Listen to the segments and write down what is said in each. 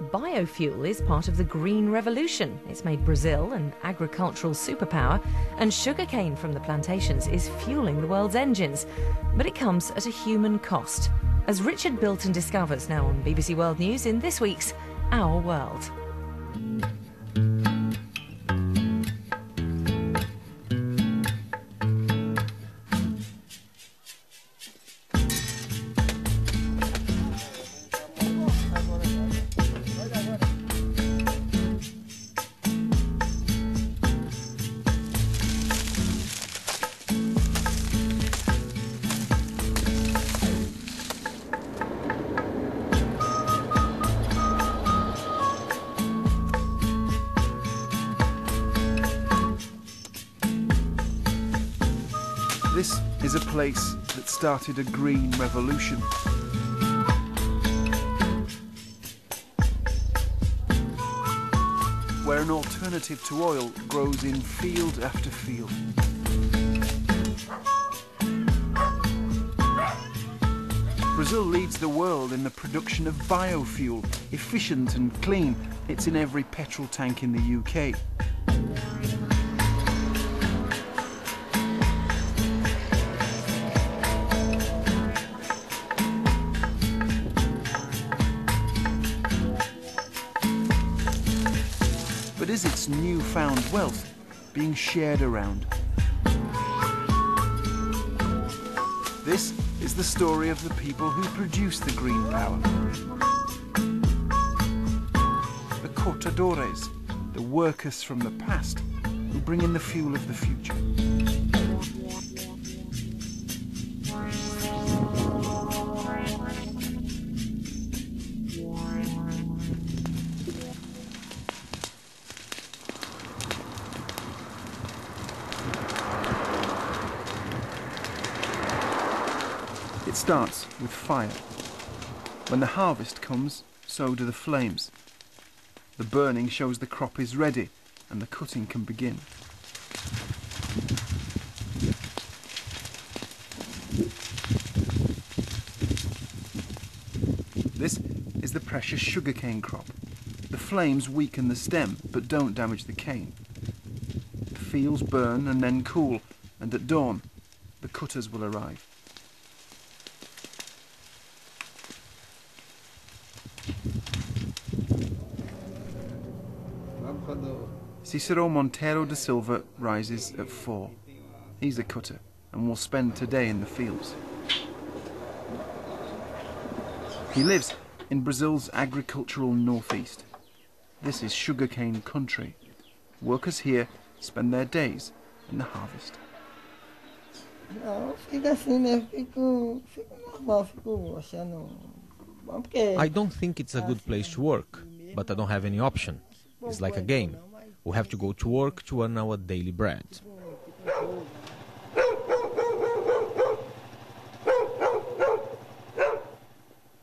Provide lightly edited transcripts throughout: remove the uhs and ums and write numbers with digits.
Biofuel is part of the green revolution. It's made Brazil an agricultural superpower, and sugarcane from the plantations is fueling the world's engines. But it comes at a human cost, as Richard Bilton discovers now on BBC World News in this week's Our World. This is a place that started a green revolution. Where an alternative to oil grows in field after field. Brazil leads the world in the production of biofuel, efficient and clean. It's in every petrol tank in the UK. But is its newfound wealth being shared around? This is the story of the people who produce the green power. The cortadores, the workers from the past, who bring in the fuel of the future. It starts with fire. When the harvest comes, so do the flames. The burning shows the crop is ready and the cutting can begin. This is the precious sugarcane crop. The flames weaken the stem but don't damage the cane. The fields burn and then cool, and at dawn the cutters will arrive. Cicero Monteiro da Silva rises at 4. He's a cutter and will spend today in the fields. He lives in Brazil's agricultural northeast. This is sugarcane country. Workers here spend their days in the harvest. I don't think it's a good place to work, but I don't have any option. It's like a game. We have to go to work to earn our daily bread.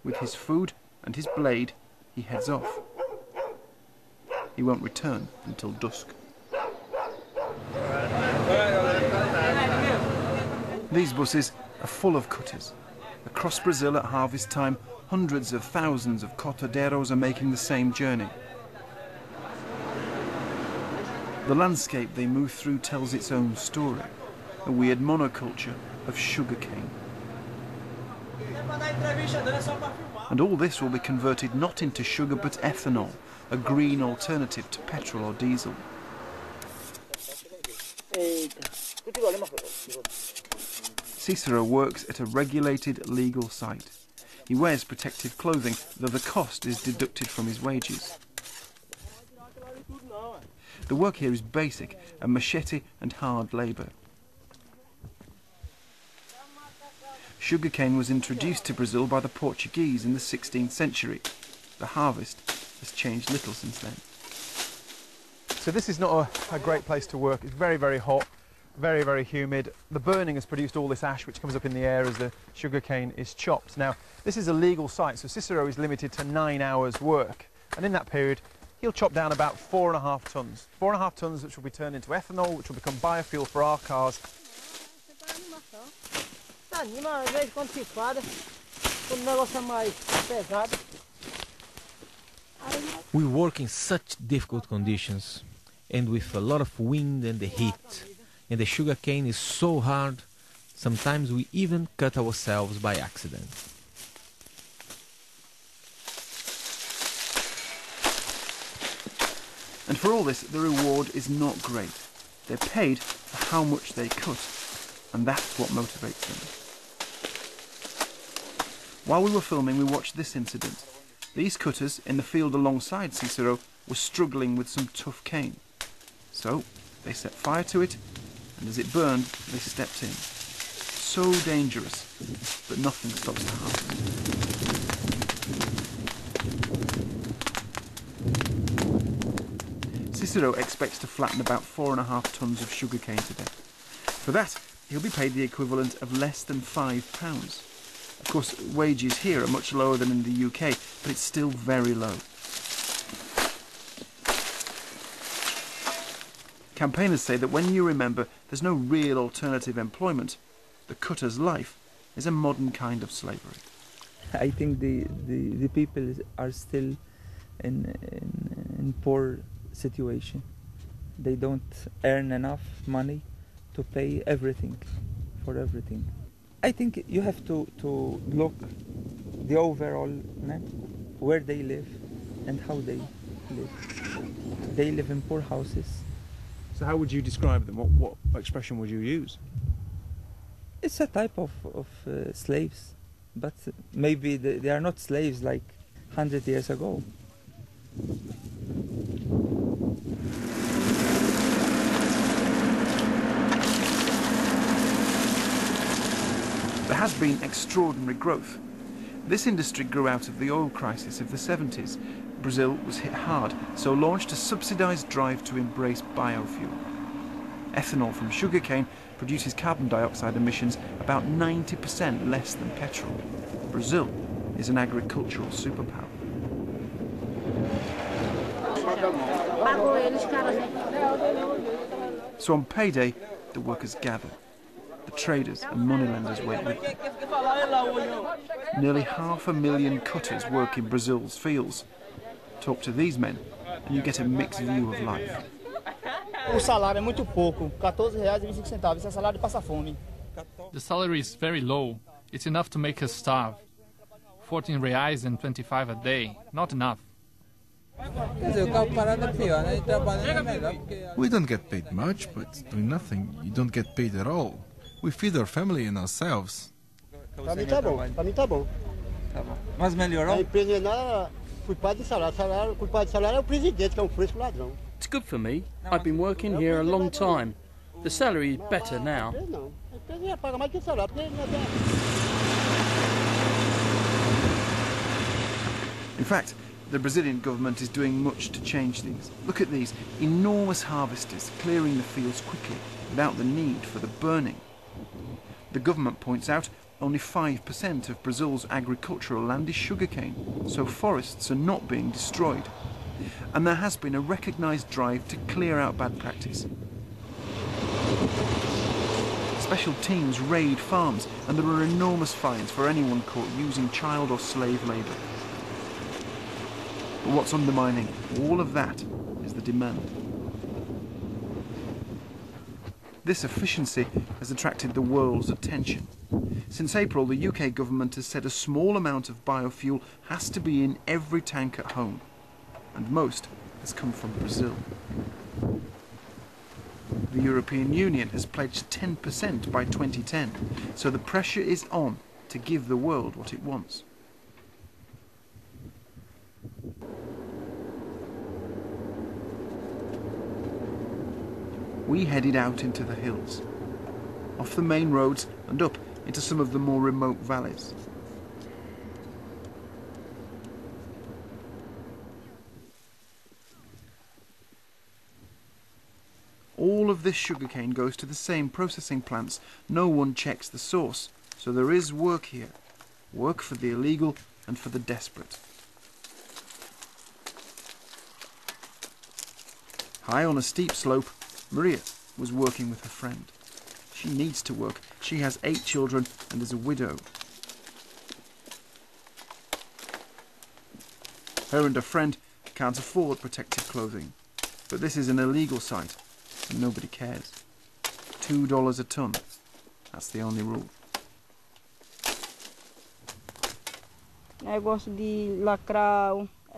With his food and his blade, he heads off. He won't return until dusk. These buses are full of cutters. Across Brazil at harvest time, hundreds of thousands of cortadeiros are making the same journey. The landscape they move through tells its own story, a weird monoculture of sugarcane. And all this will be converted not into sugar but ethanol, a green alternative to petrol or diesel. Cicero works at a regulated legal site. He wears protective clothing, though the cost is deducted from his wages. The work here is basic, a machete and hard labour. Sugarcane was introduced to Brazil by the Portuguese in the 16th century. The harvest has changed little since then. So this is not a great place to work. It's very, very hot, very, very humid. The burning has produced all this ash which comes up in the air as the sugarcane is chopped. Now, this is a legal site, so Cicero is limited to 9 hours work. And in that period, he'll chop down about 4.5 tonnes. 4.5 tonnes which will be turned into ethanol, which will become biofuel for our cars. We work in such difficult conditions and with a lot of wind and the heat. And the sugarcane is so hard, sometimes we even cut ourselves by accident. And for all this, the reward is not great. They're paid for how much they cut, and that's what motivates them. While we were filming, we watched this incident. These cutters in the field alongside Cicero were struggling with some tough cane. So they set fire to it, and as it burned, they stepped in. So dangerous, but nothing stops the harvest. Cicero expects to flatten about 4.5 tonnes of sugarcane today. For that, he'll be paid the equivalent of less than £5. Of course, wages here are much lower than in the UK, but it's still very low. Campaigners say that when you remember there's no real alternative employment, the cutter's life is a modern kind of slavery. I think the people are still in poor situation. They don't earn enough money to pay everything for everything. I think you have to look the overall map, where they live and how they live. They live in poor houses. So how would you describe them? What expression would you use? It's a type of slaves, but maybe they are not slaves like 100 years ago. There has been extraordinary growth. This industry grew out of the oil crisis of the 70s. Brazil was hit hard, so launched a subsidised drive to embrace biofuel. Ethanol from sugarcane produces carbon dioxide emissions about 90% less than petrol. Brazil is an agricultural superpower. So on payday, the workers gather. The traders and moneylenders wait with them. Nearly 500,000 cutters work in Brazil's fields. Talk to these men and you get a mixed view of life. O salário é muito pouco, R$14,25. Esse é salário de passar fome. The salary is very low. It's enough to make us starve. R$14.25 a day, not enough. We don't get paid much, but doing nothing, you don't get paid at all. We feed our family and ourselves. Para mim tá bom, para mim tá bom. Mas melhorou? A empresa não, culpado de salário, culpado de salário é o presidente, que é um fresco ladrão. It's good for me. I've been working here a long time. The salary is better now. Não, a empresa ia pagar mais que o salário, porque não é. In fact, the Brazilian government is doing much to change things. Look at these enormous harvesters clearing the fields quickly without the need for the burning. The government points out only 5% of Brazil's agricultural land is sugarcane, so forests are not being destroyed. And there has been a recognised drive to clear out bad practice. Special teams raid farms, and there are enormous fines for anyone caught using child or slave labour. But what's undermining all of that is the demand. This efficiency has attracted the world's attention. Since April, the UK government has said a small amount of biofuel has to be in every tank at home, and most has come from Brazil. The European Union has pledged 10% by 2010, so the pressure is on to give the world what it wants. We headed out into the hills, off the main roads and up into some of the more remote valleys. All of this sugarcane goes to the same processing plants. No one checks the source, so there is work here. Work for the illegal and for the desperate. High on a steep slope, Maria was working with her friend. She needs to work. She has 8 children and is a widow. Her and her friend can't afford protective clothing. But this is an illegal site, and nobody cares. $2 a ton. That's the only rule.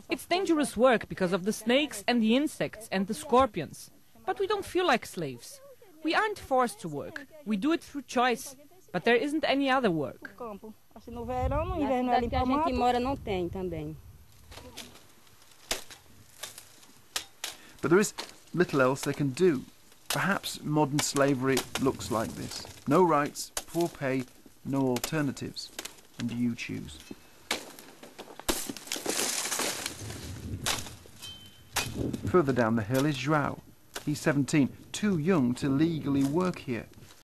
It's dangerous work because of the snakes and the insects and the scorpions. But we don't feel like slaves. We aren't forced to work. We do it through choice. But there isn't any other work. But there is little else they can do. Perhaps modern slavery looks like this. No rights, poor pay, no alternatives. And you choose. Further down the hill is João. He's 17, too young to legally work here.